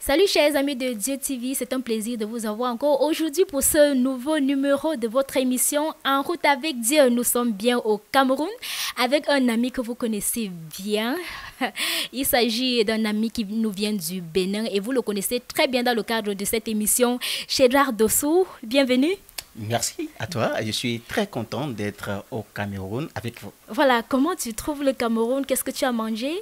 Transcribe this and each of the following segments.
Salut chers amis de Dieu TV, c'est un plaisir de vous avoir encore aujourd'hui pour ce nouveau numéro de votre émission En route avec Dieu. Nous sommes bien au Cameroun avec un ami que vous connaissez bien. Il s'agit d'un ami qui nous vient du Bénin et vous le connaissez très bien dans le cadre de cette émission. Chedrack Dossou, bienvenue. Merci à toi. Je suis très content d'être au Cameroun avec vous. Voilà, comment tu trouves le Cameroun? Qu'est-ce que tu as mangé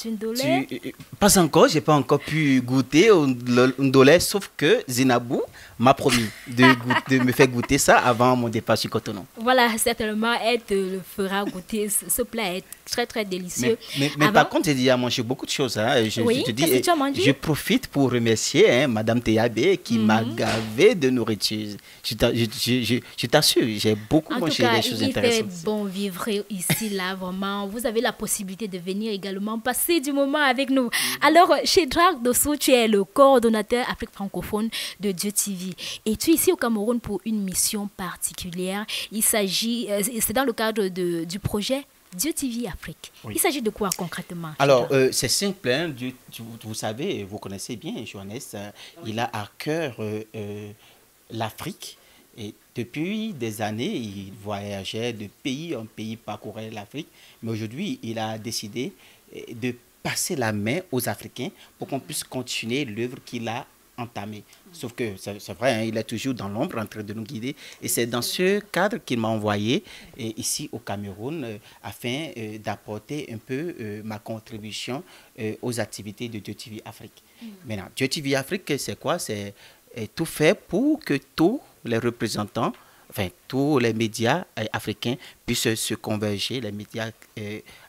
du ndolé? Pas encore, j'ai pas encore pu goûter au ndolé, sauf que Zinabou m'a promis de me faire goûter ça avant mon départ sur Cotonou. Voilà, certainement, elle te le fera goûter. Ce plat est très très délicieux. Mais par contre, j'ai déjà mangé beaucoup de choses. Hein. Oui, je te dis, qu'est-ce que tu as mangé? Je profite pour remercier Madame Théabé qui m'a gavé de nourriture. Je t'assure, j'ai beaucoup mangé des choses intéressantes. Il fait bon vivre ici, là, vraiment. Vous avez la possibilité de venir également passer du moment avec nous. Alors, Chedrack Dossou, tu es le coordonnateur Afrique francophone de Dieu TV. Et tu es ici au Cameroun pour une mission particulière. Il s'agit, c'est dans le cadre du projet Dieu TV Afrique. Oui. Il s'agit de quoi concrètement? Alors, c'est simple. Hein, vous savez, vous connaissez bien Johannes. Il a à cœur l'Afrique. Et depuis des années, il voyageait de pays en pays, parcourait l'Afrique. Mais aujourd'hui, il a décidé de passer la main aux Africains pour qu'on puisse continuer l'œuvre qu'il a entamée. Sauf que c'est vrai, hein, il est toujours dans l'ombre en train de nous guider. Et c'est dans ce cadre qu'il m'a envoyé ici au Cameroun afin d'apporter un peu ma contribution aux activités de Dieu TV Afrique. Maintenant, Dieu TV Afrique, c'est quoi? C'est tout fait pour que tous les représentants, enfin tous les médias africains puissent se converger, les médias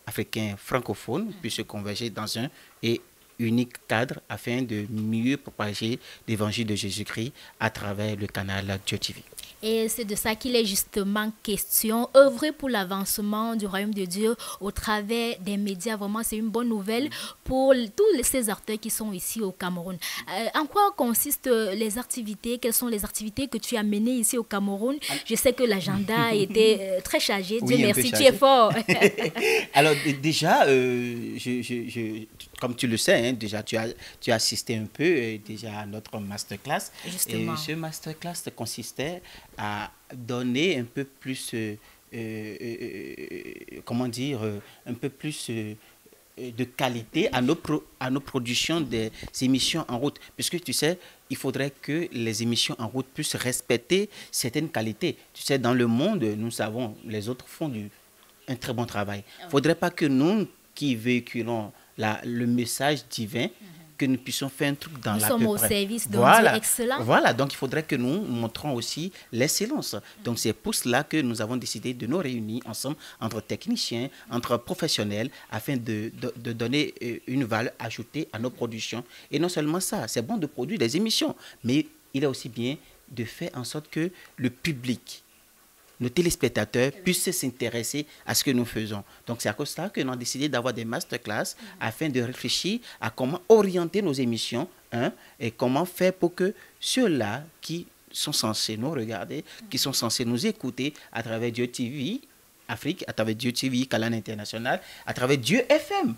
africains francophones puissent se converger dans un et unique cadre afin de mieux propager l'évangile de Jésus-Christ à travers le canal Dieu TV. Et c'est de ça qu'il est justement question. Œuvrer pour l'avancement du royaume de Dieu au travers des médias, vraiment, c'est une bonne nouvelle pour tous ces acteurs qui sont ici au Cameroun. En quoi consistent les activités? Quelles sont les activités que tu as menées ici au Cameroun? Je sais que l'agenda était très chargé. Dieu merci, tu es fort. Alors déjà, comme tu le sais, hein, déjà tu as assisté un peu déjà à notre masterclass. Justement. Et ce masterclass consistait à donner un peu plus, comment dire, un peu plus de qualité à nos productions des émissions en route. Puisque tu sais, il faudrait que les émissions en route puissent respecter certaines qualités. Tu sais, dans le monde, nous savons, les autres font un très bon travail. Il ne faudrait pas que nous, qui véhiculons le message divin, que nous puissions faire un truc dans la peu près. Nous sommes au service d'un Dieu excellent. Voilà, donc il faudrait que nous montrons aussi l'excellence. Donc c'est pour cela que nous avons décidé de nous réunir ensemble entre techniciens, entre professionnels, afin de donner une valeur ajoutée à nos productions. Et non seulement ça, c'est bon de produire des émissions, mais il est aussi bien de faire en sorte que le public, nos téléspectateurs puissent s'intéresser à ce que nous faisons. Donc c'est à cause de ça que nous avons décidé d'avoir des masterclass afin de réfléchir à comment orienter nos émissions et comment faire pour que ceux-là qui sont censés nous regarder, qui sont censés nous écouter à travers Dieu TV Afrique, à travers Dieu TV, Canal International, à travers Dieu FM,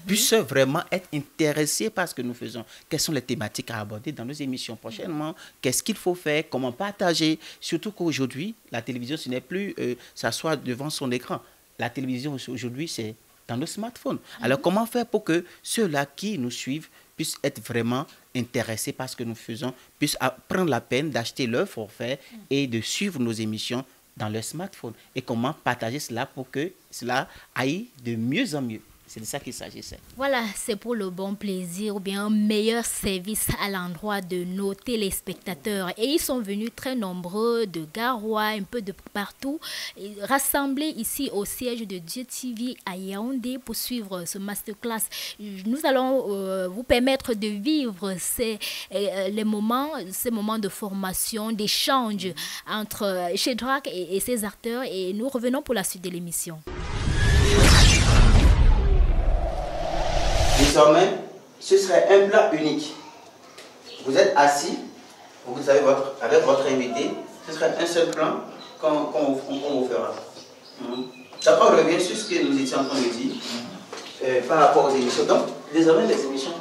puissent vraiment être intéressés par ce que nous faisons. Quelles sont les thématiques à aborder dans nos émissions prochainement? Qu'est-ce qu'il faut faire? Comment partager? Surtout qu'aujourd'hui, la télévision, ce n'est plus s'asseoir devant son écran. La télévision, aujourd'hui, c'est dans nos smartphones. Alors, comment faire pour que ceux-là qui nous suivent puissent être vraiment intéressés par ce que nous faisons, puissent prendre la peine d'acheter leur forfait et de suivre nos émissions dans leur smartphone, et comment partager cela pour que cela aille de mieux en mieux. C'est de ça qu'il s'agissait. Voilà, c'est pour le bon plaisir ou bien un meilleur service à l'endroit de nos téléspectateurs. Et ils sont venus très nombreux de Garoua, un peu de partout, rassemblés ici au siège de Dieu TV à Yaoundé pour suivre ce masterclass. Nous allons vous permettre de vivre ces moments de formation, d'échange entre Chedrack et ses acteurs. Et nous revenons pour la suite de l'émission. Désormais, ce serait un plat unique. Vous êtes assis, vous avez avec votre invité, ce serait un seul plan qu'on vous fera. Chacun revient sur ce que nous étions en train de dire par rapport aux émissions. Donc, désormais, les émissions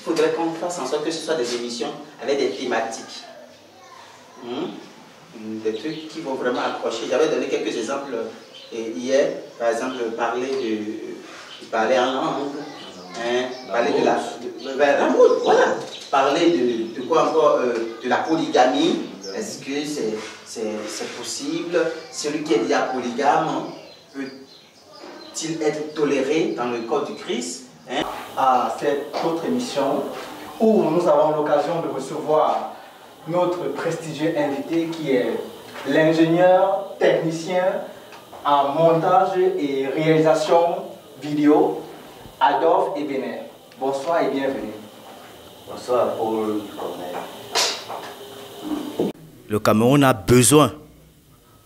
faudrait qu'on fasse en sorte que ce soit des émissions avec des thématiques. Des trucs qui vont vraiment accrocher. J'avais donné quelques exemples hier. Par exemple, parler en langue. Parler de la mode, voilà. Parler de quoi encore, de la polygamie. Est-ce que c'est possible? Celui qui est déjà polygame peut-il être toléré dans le corps du Christ? À cette autre émission où nous avons l'occasion de recevoir notre prestigieux invité qui est l'ingénieur technicien en montage et réalisation vidéo Adolphe Ebener. Bonsoir et bienvenue. Bonsoir Paul Cornel. Le Cameroun a besoin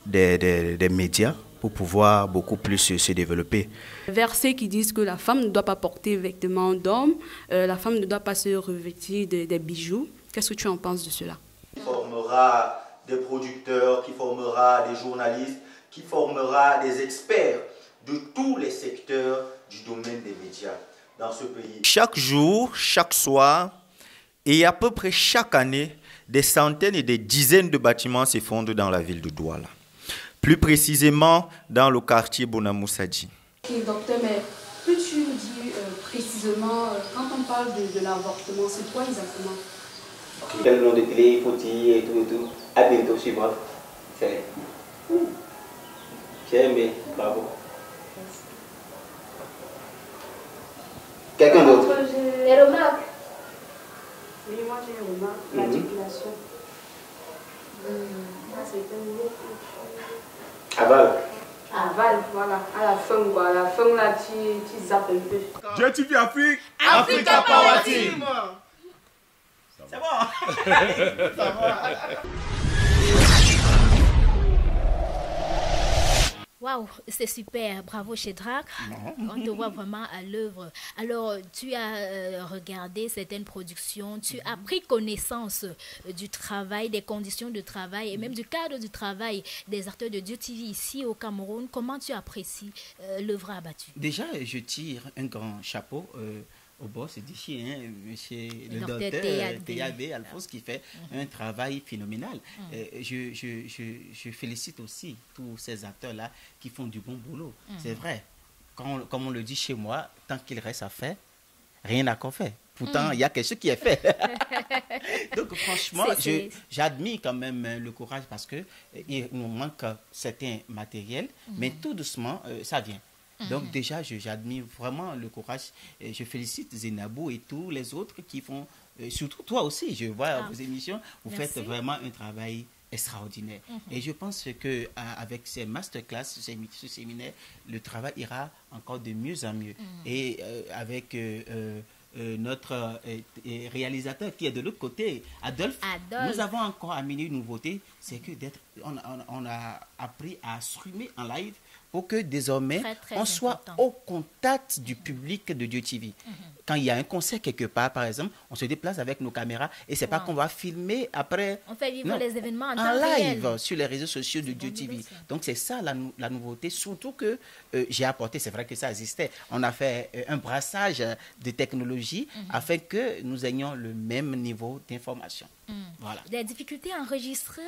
des médias pour pouvoir beaucoup plus se développer. Versets qui disent que la femme ne doit pas porter vêtements d'homme, la femme ne doit pas se revêtir des bijoux. Qu'est-ce que tu en penses de cela? Qui formera des producteurs, qui formera des journalistes, qui formera des experts de tous les secteurs du domaine des médias dans ce pays. Chaque jour, chaque soir, et à peu près chaque année, des centaines et des dizaines de bâtiments s'effondrent dans la ville de Douala. Plus précisément dans le quartier Bonamoussadi. Okay, docteur, mais peux-tu nous dire précisément, quand on parle de l'avortement, c'est quoi exactement? Quel nom de télé il faut dire et tout. À bientôt chez moi. J'ai aimé, bravo. Quelqu'un d'autre? Les remarques. Oui, moi j'ai une remarque, l'articulation. C'est un mot. Aval. Aval, voilà, à la fin, quoi. À la fin, là, tu zappes un peu. Dieu TV Afrique. Africa Power Team. C'est bon. Ça va. Waouh, c'est super, bravo Shedrack. On te voit vraiment à l'œuvre. Alors, tu as regardé certaines productions, tu as pris connaissance du travail, des conditions de travail et même du cadre du travail des acteurs de Dieu TV ici au Cameroun. Comment tu apprécies l'œuvre abattue? Déjà, je tire un grand chapeau au boss d'ici, monsieur le docteur Théabé Alphonse, qui fait un travail phénoménal. Je félicite aussi tous ces acteurs-là qui font du bon boulot. C'est vrai, comme on le dit chez moi, tant qu'il reste à faire, rien n'a qu'à faire. Pourtant, il y a quelque chose qui est fait. Donc, franchement, j'admire quand même le courage parce qu'il nous manque certains matériels, mais tout doucement, ça vient. Donc déjà, j'admire vraiment le courage. Et je félicite Zenabou et tous les autres qui font, surtout toi aussi, je vois vos émissions, vous faites vraiment un travail extraordinaire. Et je pense qu'avec ces masterclass, ce séminaire, le travail ira encore de mieux en mieux. Et avec notre réalisateur qui est de l'autre côté, Adolphe, nous avons encore amené une nouveauté, c'est que on a appris à streamer en live pour que désormais on soit au contact du public de Dieu TV. Quand il y a un concert quelque part, par exemple, on se déplace avec nos caméras et c'est pas qu'on va filmer après. On fait vivre les événements en live réel. sur les réseaux sociaux de Dieu TV. Donc c'est ça la nouveauté, surtout que j'ai apporté, c'est vrai que ça existait. On a fait un brassage de technologie afin que nous ayons le même niveau d'information. Voilà. Des difficultés à enregistrer?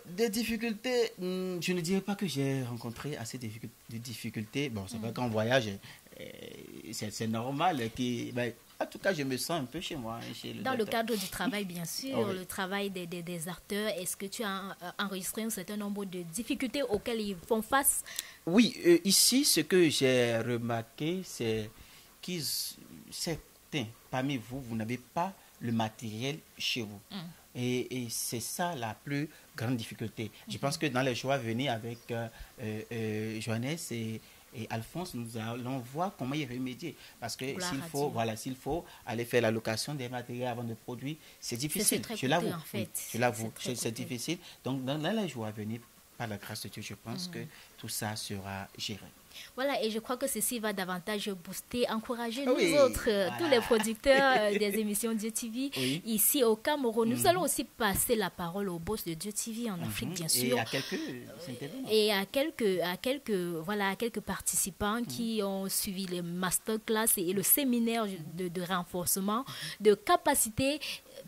Des difficultés, je ne dirais pas que j'ai rencontré assez de difficultés. Bon, c'est vrai qu'en voyage, c'est normal. En tout cas, je me sens un peu chez moi. Dans le cadre du travail, bien sûr, le travail des acteurs, est-ce que tu as enregistré un certain nombre de difficultés auxquelles ils font face? Oui, ici, ce que j'ai remarqué, c'est que certains parmi vous, vous n'avez pas le matériel chez vous. Et c'est ça la plus grande difficulté. Je pense que dans les jours à venir avec Joannès et Alphonse, nous allons voir comment y remédier. Parce que s'il faut aller faire la location des matériels avant de produire, c'est difficile. Je l'avoue. C'est difficile. Donc dans les jours à venir, par la grâce de Dieu, je pense que tout ça sera géré. Voilà, et je crois que ceci va davantage booster, encourager Oui, nous autres, voilà. tous les producteurs des émissions Dieu TV, Oui. ici au Cameroun. Nous allons aussi passer la parole au boss de Dieu TV en Afrique, bien sûr. Et à quelques intervenants. Et à quelques participants qui ont suivi les masterclass et le séminaire de renforcement de capacité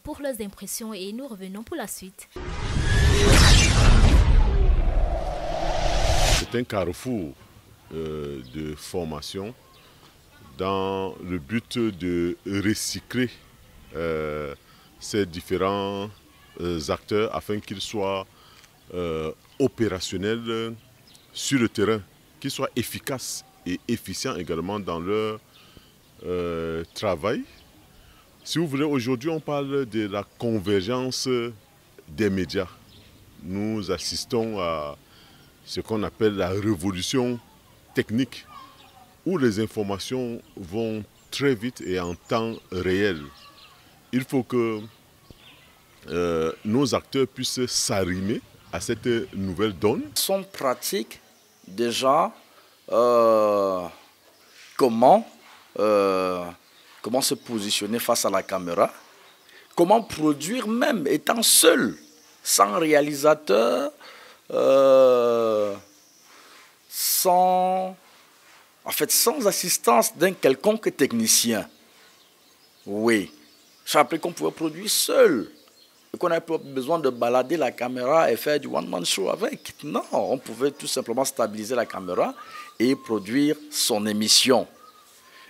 pour leurs impressions. Et nous revenons pour la suite. C'est un carrefour de formation dans le but de recycler ces différents acteurs afin qu'ils soient opérationnels sur le terrain, qu'ils soient efficaces et efficients également dans leur travail. Si vous voulez, aujourd'hui on parle de la convergence des médias. Nous assistons à ce qu'on appelle la révolution technique, où les informations vont très vite et en temps réel. Il faut que nos acteurs puissent s'arrimer à cette nouvelle donne. Son pratique déjà comment se positionner face à la caméra, comment produire même étant seul, sans réalisateur, sans assistance d'un quelconque technicien. Oui, j'ai appris qu'on pouvait produire seul, et qu'on n'avait pas besoin de balader la caméra et faire du one-man show avec. Non, on pouvait tout simplement stabiliser la caméra et produire son émission.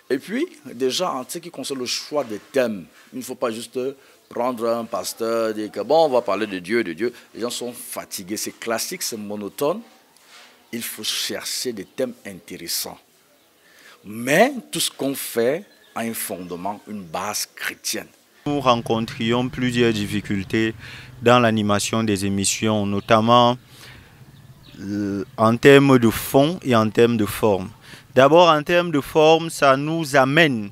Et puis, déjà, en ce qui concerne le choix des thèmes, il ne faut pas juste prendre un pasteur, dire que bon, on va parler de Dieu, de Dieu. Les gens sont fatigués, c'est classique, c'est monotone. Il faut chercher des thèmes intéressants. Mais tout ce qu'on fait a un fondement, une base chrétienne. Nous rencontrions plusieurs difficultés dans l'animation des émissions, notamment en termes de fond et en termes de forme. D'abord, en termes de forme, ça nous amène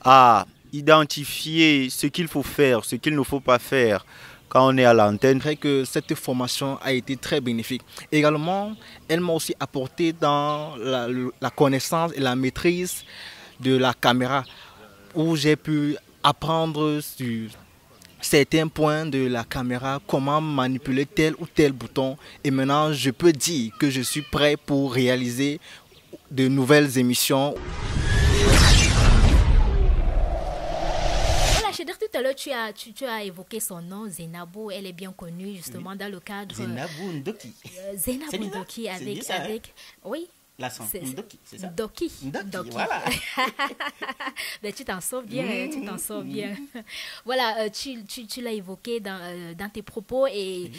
à identifier ce qu'il faut faire, ce qu'il ne faut pas faire quand on est à l'antenne. C'est vrai que cette formation a été très bénéfique. Également, elle m'a aussi apporté dans la connaissance et la maîtrise de la caméra, où j'ai pu apprendre sur certains points de la caméra, comment manipuler tel ou tel bouton. Et maintenant, je peux dire que je suis prêt pour réaliser de nouvelles émissions. Tout à l'heure, tu as évoqué son nom, Zainabou. Elle est bien connue justement dans le cadre... Zainabou Ndoki. Zainabou Ndoki avec... Oui. L'accent, Ndoki, c'est ça? Ndoki, voilà. Mais tu t'en sors bien, tu t'en sors bien. Voilà, tu l'as évoqué dans tes propos et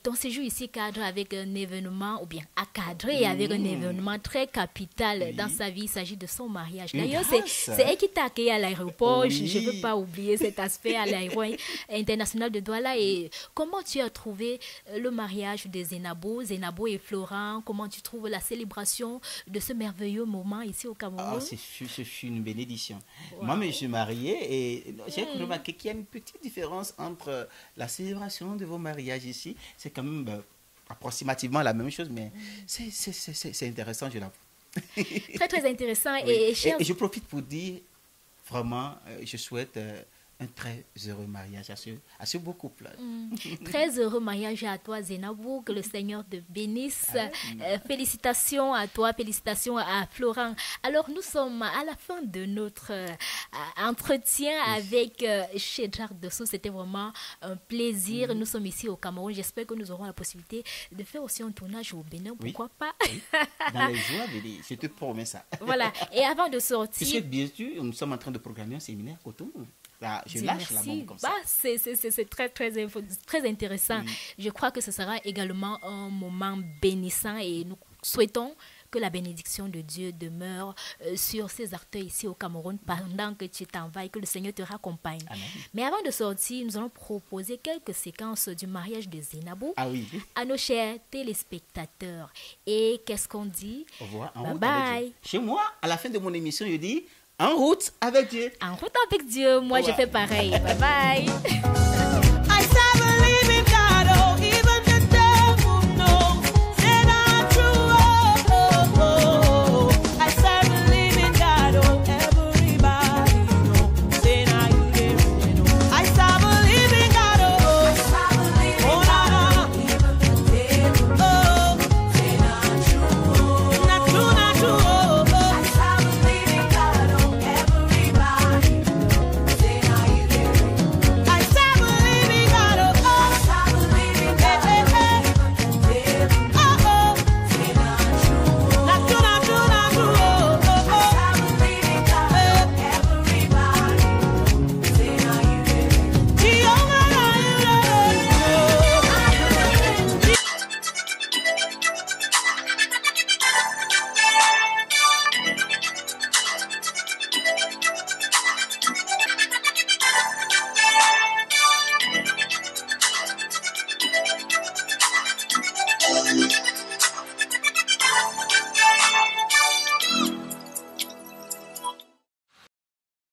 ton séjour ici cadre avec un événement, ou bien à cadrer avec un événement très capital dans sa vie. Il s'agit de son mariage. D'ailleurs, c'est elle qui t'a accueilli à l'aéroport. Je ne veux pas oublier cet aspect à l'aéroport international de Douala. Et comment tu as trouvé le mariage de Zainabou et Florent? Comment tu trouves la célébration de ce merveilleux moment ici au Cameroun? Ce fut une bénédiction. Wow. Moi, je suis mariée et j'ai remarqué qu'il y a une petite différence entre la célébration de vos mariages ici. C'est quand même approximativement la même chose, mais c'est intéressant, je l'avoue. Très, très intéressant. Oui. Et je profite pour dire, vraiment, je souhaite un très heureux mariage à ce beau couple. Très heureux mariage à toi, Zainabou, que le Seigneur te bénisse. Félicitations à toi, félicitations à Florent. Alors, nous sommes à la fin de notre entretien avec Shedrack Dosso. C'était vraiment un plaisir. Nous sommes ici au Cameroun. J'espère que nous aurons la possibilité de faire aussi un tournage au Bénin. Pourquoi pas? Dans les jours, je te promets ça. Voilà. Et avant de sortir... Parce que bien sûr, nous sommes en train de programmer un séminaire Cotonou. Là, je lâche la bombe comme ça. C'est très, très intéressant. Je crois que ce sera également un moment bénissant et nous souhaitons que la bénédiction de Dieu demeure sur ces acteurs ici au Cameroun pendant que tu t'en vas et que le Seigneur te raccompagne. Amen. Mais avant de sortir, nous allons proposer quelques séquences du mariage de Zainabou à nos chers téléspectateurs. Et qu'est-ce qu'on dit? Au revoir. Bye bye. Chez moi, à la fin de mon émission, je dis en route avec Dieu. En route avec Dieu. Moi, je fais pareil. Bye bye.